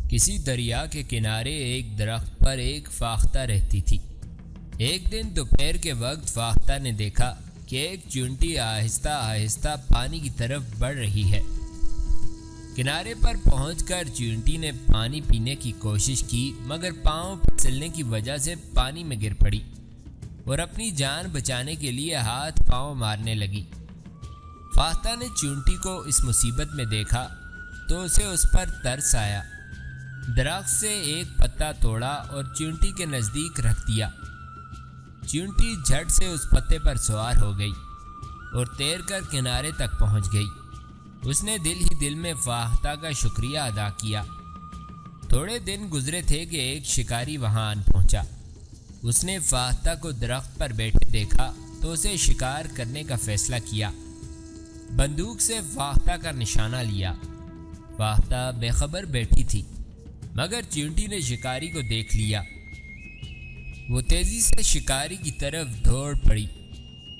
کسی دریا کے کنارے ایک درخت پر ایک فاختہ رہتی تھی۔ ایک دن دوپہر کے وقت فاختہ نے دیکھا کہ ایک چیونٹی آہستہ آہستہ پانی کی طرف بڑھ رہی ہے۔ کنارے پر پہنچ کر چیونٹی نے پانی پینے کی کوشش کی، مگر پاؤں پھسلنے کی وجہ سے پانی میں گر پڑی اور اپنی جان بچانے کے لیے ہاتھ پاؤں مارنے لگی۔ فاختہ نے چیونٹی کو اس مصیبت میں دیکھا تو اسے اس پر ترس آیا۔ درخت سے ایک پتا توڑا اور چیونٹی کے نزدیک رکھ دیا۔ چیونٹی جھٹ سے اس پتے پر سوار ہو گئی اور تیر کر کنارے تک پہنچ گئی۔ اس نے دل ہی دل میں فاختہ کا شکریہ ادا کیا۔ تھوڑے دن گزرے تھے کہ ایک شکاری وہاں آن پہنچا۔ اس نے فاختہ کو درخت پر بیٹھے دیکھا تو اسے شکار کرنے کا فیصلہ کیا۔ بندوق سے فاختہ کا نشانہ لیا۔ فاختہ بے خبر بیٹھی تھی، مگر چیونٹی نے شکاری کو دیکھ لیا۔ وہ تیزی سے شکاری کی طرف دوڑ پڑی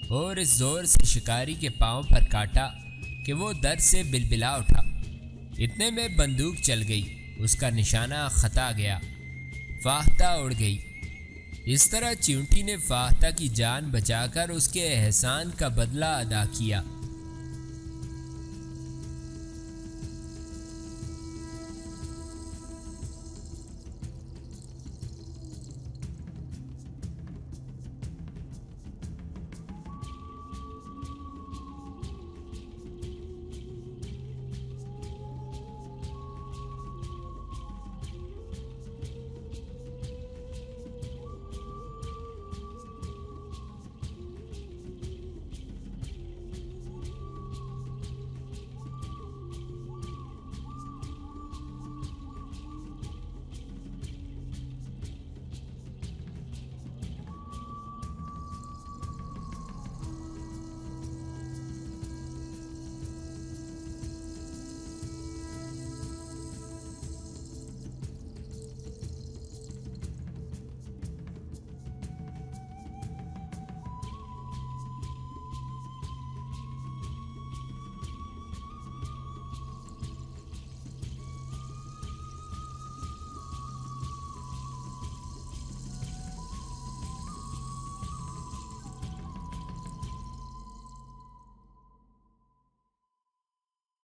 اور اس زور سے شکاری کے پاؤں پر کاٹا کہ وہ درد سے بلبلا اٹھا۔ اتنے میں بندوق چل گئی، اس کا نشانہ خطا گیا، فاختہ اڑ گئی۔ اس طرح چیونٹی نے فاختہ کی جان بچا کر اس کے احسان کا بدلہ ادا کیا۔